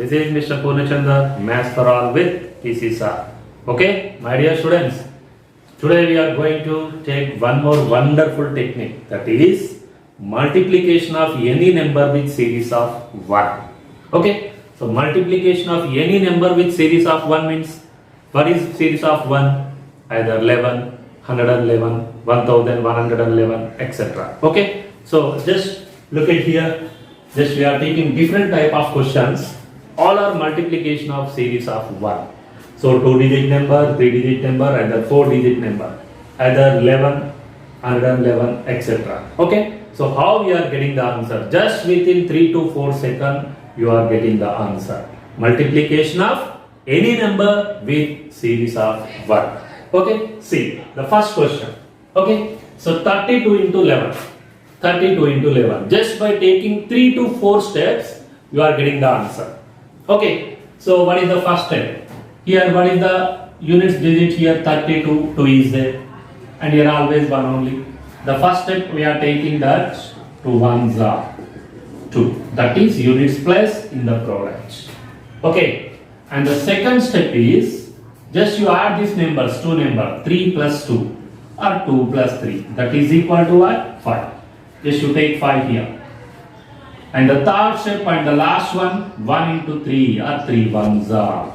This is Mr. Purnachandra, Maths for All with PC Sir. Okay, my dear students, today we are going to take one more wonderful technique, that is multiplication of any number with series of 1. Okay, so multiplication of any number with series of 1 means, what is series of 1? Either 11, 111, 1111, etc. Okay, so just look at here. Just we are taking different type of questions. All are multiplication of series of 1. So 2-digit number, 3-digit number, either 4-digit number, either 11, 111, etc. Okay. So how we are getting the answer? Just within 3 to 4 seconds, you are getting the answer. Multiplication of any number with series of 1. Okay. See the first question. Okay. So 32 into 11. 32 into 11. Just by taking 3 to 4 steps, you are getting the answer. Okay. So what is the first step? Here what is the units digit here? 32. 2 is there. And here always 1 only. The first step we are taking that 2 1s are 2. That is units place in the product. Okay. And the second step is just you add these numbers, 2 number, 3 plus 2 or 2 plus 3. That is equal to what? 5. Just you take 5 here. And the third step and the last one, 1 into 3 or 3 1s are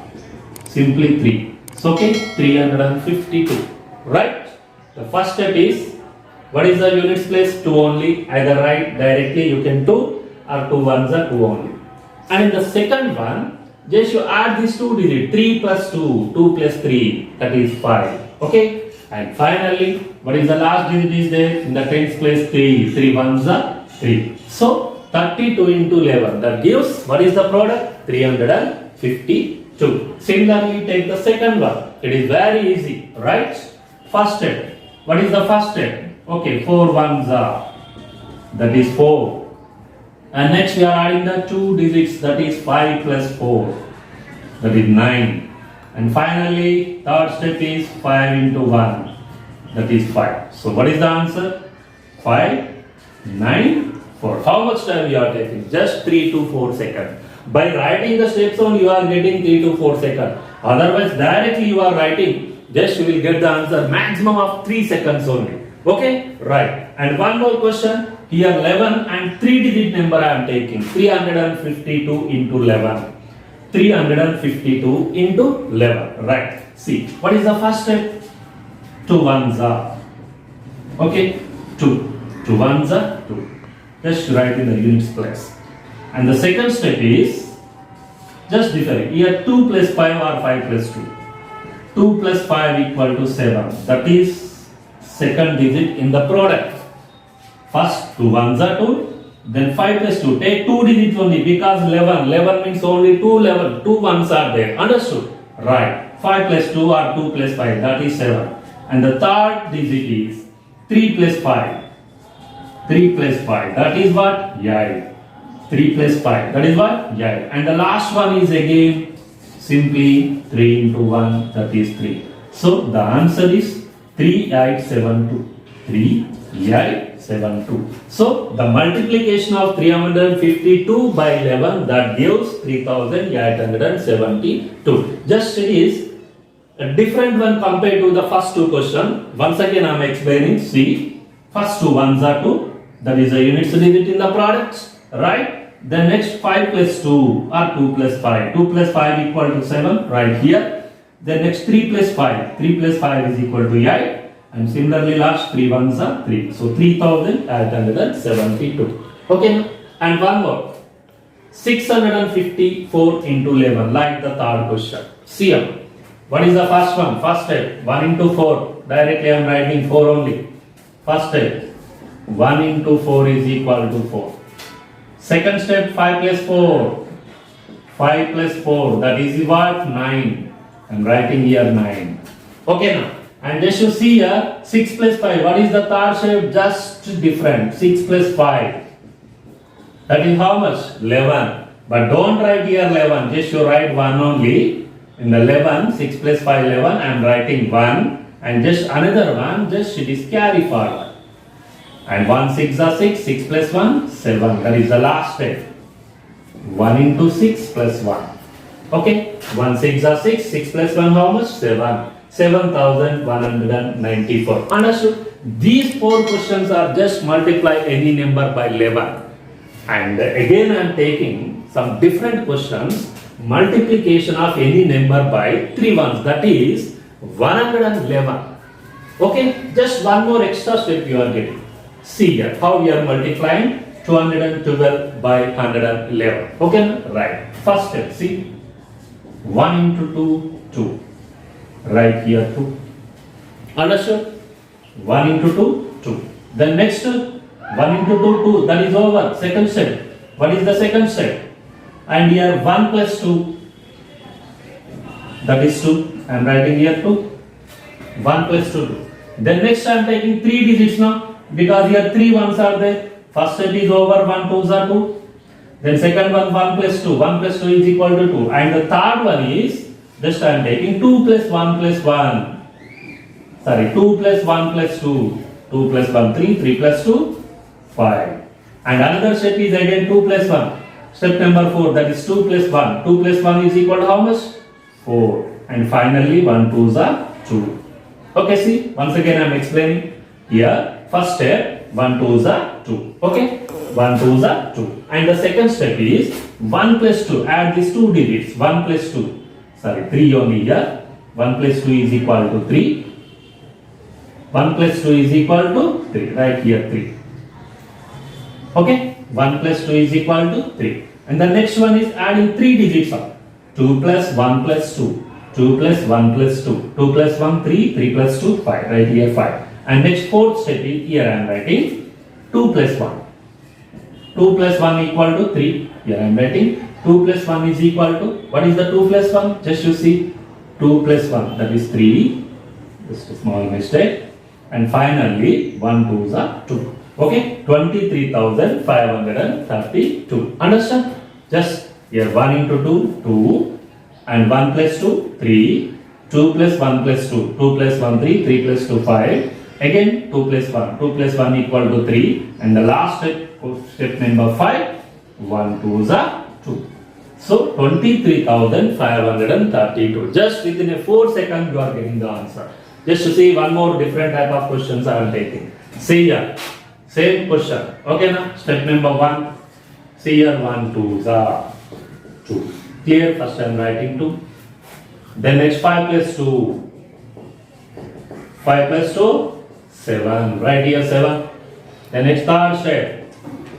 simply 3. So okay, 352. Right? The first step is, what is the units place? 2 only. Either write directly you can 2 or 2 1s are 2 only. And in the second one, just you add these 2 digits, 3 plus 2, 2 plus 3, that is 5. Okay? And finally, what is the last digit is there? In the tens place 3, 3 1s are 3. So 32 into 11, that gives, what is the product? 352. Similarly, take the second one. It is very easy, right? First step. What is the first step? Okay, 4 1s are, that is 4. And next we are adding the 2 digits, that is 5 plus 4, that is 9. And finally, third step is 5 into 1, that is 5. So what is the answer? 5, 9, 4. How much time you are taking? Just 3 to 4 seconds. By writing the steps only you are getting 3 to 4 seconds. Otherwise directly you are writing, just you will get the answer maximum of 3 seconds only. Okay? Right. And one more question. Here 11 and 3-digit number I am taking. 352 into 11. 352 into 11. Right. See. What is the first step? 2 1s are. Okay. 2. 2 1s are 2. Just write in the units place. And the second step is just different. Here 2 plus 5 or 5 plus 2. 2 plus 5 equal to 7. That is second digit in the product. First 2 1s are 2. Then 5 plus 2. Take 2 digits only because 11. 11 means only 2 11. 2 1s are there. Understood? Right. 5 plus 2 or 2 plus 5. That is 7. And the third digit is 3 plus 5. 3 plus 5. That is what? Yeah. 3 plus 5. That is what? Yeah. And the last one is again simply 3 into 1. That is 3. So the answer is 3872. 3872. So the multiplication of 352 by 11, that gives 3872. Just it is a different one compared to the first two questions. Once again I am explaining. See, first 2 1s are 2. That is a units digit in the products. Right? Then next 5 plus 2 or 2 plus 5. 2 plus 5 equal to 7. Right here. Then next 3 plus 5. 3 plus 5 is equal to 8. And similarly last 3 1s are 3. So 3872. Okay. And one more. 654 into 11. Like the third question. See here. What is the first one? First step. 1 into 4. Directly I am writing 4 only. First step. 1 into 4 is equal to 4. Second step, 5 plus 4. 5 plus 4, that is what? 9. I am writing here 9. Okay now. And just you see here, 6 plus 5. What is the third step? Just different. 6 plus 5. That is how much? 11. But don't write here 11. Just you write 1 only. In the 11, 6 plus 5, 11. I am writing 1. And just another one, just it is carry forward. And 1 6 are 6, 6 plus 1, 7. That is the last step. 1 into 6 plus 1. Okay, 1 6 are 6, 6 plus 1 how much? 7. 7,194. Understood? These 4 questions are just multiply any number by 11. And again I am taking some different questions. Multiplication of any number by 3 ones, that is 111. Okay, just one more extra step you are getting. See here how we are multiplying 212 by 111. Okay, right. First step, see 1 into 2, 2. Right here 2. Understood? 1 into 2, 2. Then next step, 1 into 2, 2. That is over. Second step. What is the second step? And here 1 plus 2. That is 2. I am writing here 2. 1 plus 2, 2. Then next I am taking 3 digits now, because here 3 ones are there. First step is over, 1 2s are 2. Then second one, 1 plus 2. 1 plus 2 is equal to 2. And the third one is, just I am taking 2 plus 1 plus 1. Sorry, 2 plus 1 plus 2. 2 plus 1, 3. 3 plus 2, 5. And another step is again 2 plus 1. Step number 4, that is 2 plus 1. 2 plus 1 is equal to how much? 4. And finally 1 2s are 2. Okay, see, once again I am explaining. Here, first step, 1 2s are 2. Okay, 1 2s are 2. And the second step is 1 plus 2. Add these 2 digits. 1 plus 2. Sorry, 3 only here. 1 plus 2 is equal to 3. 1 plus 2 is equal to 3. Right here, 3. Okay, 1 plus 2 is equal to 3. And the next one is adding 3 digits up. 2 plus 1 plus 2. 2 plus 1 plus 2. 2 plus 1, 3. 3 plus 2, 5. Right here, 5. And next fourth step is, here I am writing 2 plus 1. 2 plus 1 equal to 3. Here I am writing 2 plus 1 is equal to, what is the 2 plus 1? Just you see, 2 plus 1, that is 3. Just a small mistake. And finally, 1 2s are 2. Okay, 23,532. Understand? Just here 1 into 2, 2. And 1 plus 2, 3. 2 plus 1 plus 2. 2 plus 1, 3. 3 plus 2, 5. Again 2 plus 1. 2 plus 1 equal to 3. And the last step number 5. 1 2s are 2. So 23,532. Just within a 4 seconds you are getting the answer. Just to see one more different type of questions I am taking. See here. Same question. Okay now? Step number 1. See here 1 2s are 2. Clear? First I am writing 2. Then next 5 plus 2. 5 plus 2. 7. Right here 7. Then next third step.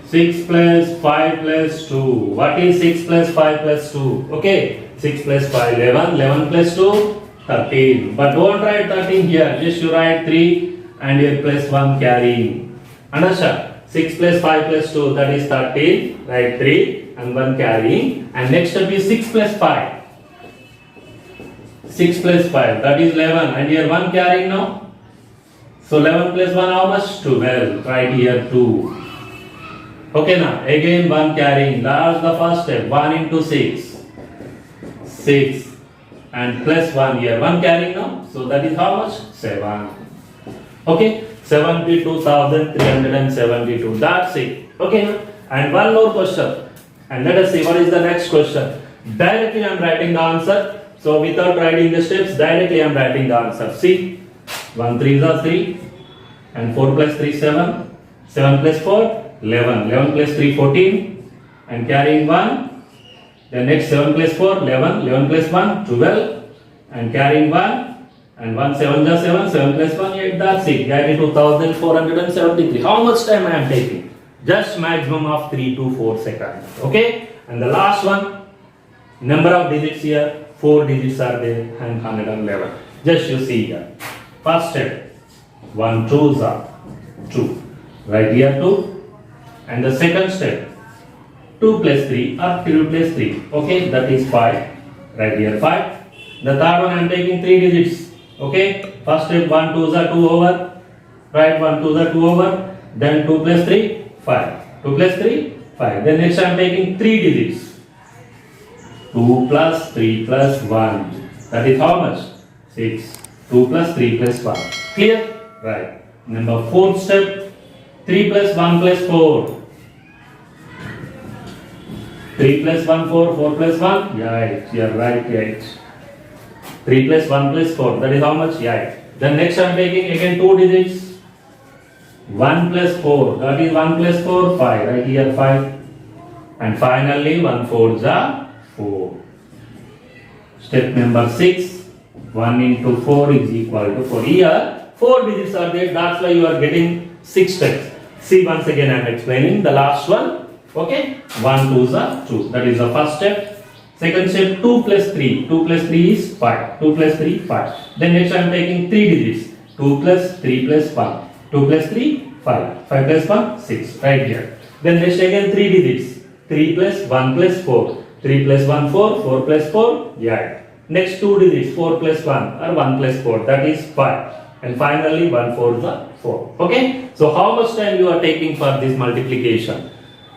6 plus 5 plus 2. What is 6 plus 5 plus 2? Okay. 6 plus 5, 11. 11 plus 2, 13. But don't write 13 here. Just you write 3 and here plus 1 carrying. Understand? 6 plus 5 plus 2, that is 13. Write 3 and 1 carrying. And next step is 6 plus 5. 6 plus 5, that is 11. And here 1 carrying now. So 11 plus 1 how much? 12. Right here 2. Okay now, again 1 carrying. That's the first step. 1 into 6. 6. And plus 1 here. 1 carrying now. So that is how much? 7. Okay. 72,372. That's it. Okay. And one more question. And let us see what is the next question. Directly I am writing the answer. So without writing the steps, directly I am writing the answer. See. 1 3 is 3. And 4 plus 3 7. 7 plus 4 11. 11 plus 3 14. And carrying 1. Then next 7 plus 4 11. 11 plus 1 12. And carrying 1. And 1 7 is 7. 7 plus 1 8. That's it. Carry 2,473. How much time I am taking? Just maximum of 3 to 4 seconds. Okay. And the last one. Number of digits here. 4 digits are there. And 111. Just you see here. First step. 1 2s are 2. Right here 2. And the second step. 2 plus 3 or 2 plus 3. Okay, that is 5. Right here 5. The third one I am taking 3 digits. Okay, first step 1 2s are 2 over. Right, 1 2s are 2 over. Then 2 plus 3, 5. 2 plus 3, 5. Then next I am taking 3 digits. 2 plus 3 plus 1. That is how much? 6. 2 plus 3 plus 1. Clear? Right. Number 4th step. 3 plus 1 plus 4. 3 plus 1, 4, 4 plus 1, yeah, 8. You are right, 8. 3 plus 1 plus 4, that is how much? Yeah, 8. Then next I am taking again 2 digits. 1 plus 4, that is 1 plus 4, 5. Right here 5. And finally 1 4 is 4. Step number 6. 1 into 4 is equal to 4. Here 4 digits are there, that's why you are getting 6 steps. See, once again I am explaining the last one. Okay, 1 2 is 2. That is the first step. Second step, 2 plus 3. 2 plus 3 is 5. 2 plus 3, 5. Then next I am taking 3 digits. 2 plus 3 plus 1. 2 plus 3, 5. 5 plus 1, 6. Right here. Then next again 3 digits. 3 plus 1 plus 4. 3 plus 1, 4. 4 plus 4, yeah. Next 2 digits, 4 plus 1 or 1 plus 4, that is 5. And finally 1 4 is 4. Okay. So how much time you are taking for this multiplication?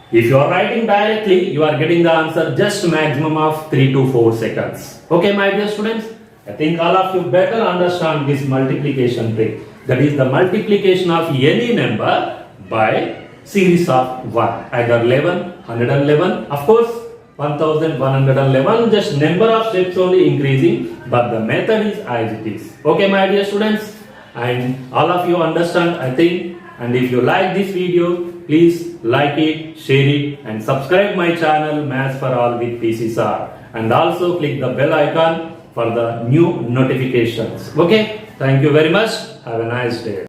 If you are writing directly, you are getting the answer just maximum of 3 to 4 seconds. Okay, my dear students, I think all of you better understand this multiplication trick. That is the multiplication of any number by series of 1. Either 11, 111, of course 1111, just number of steps only increasing, but the method is as it is. Okay, my dear students, and all of you understand, I think. And if you like this video, please like it, share it, and subscribe my channel Maths for All with PC Sir. And also click the bell icon for the new notifications. Okay, thank you very much. Have a nice day.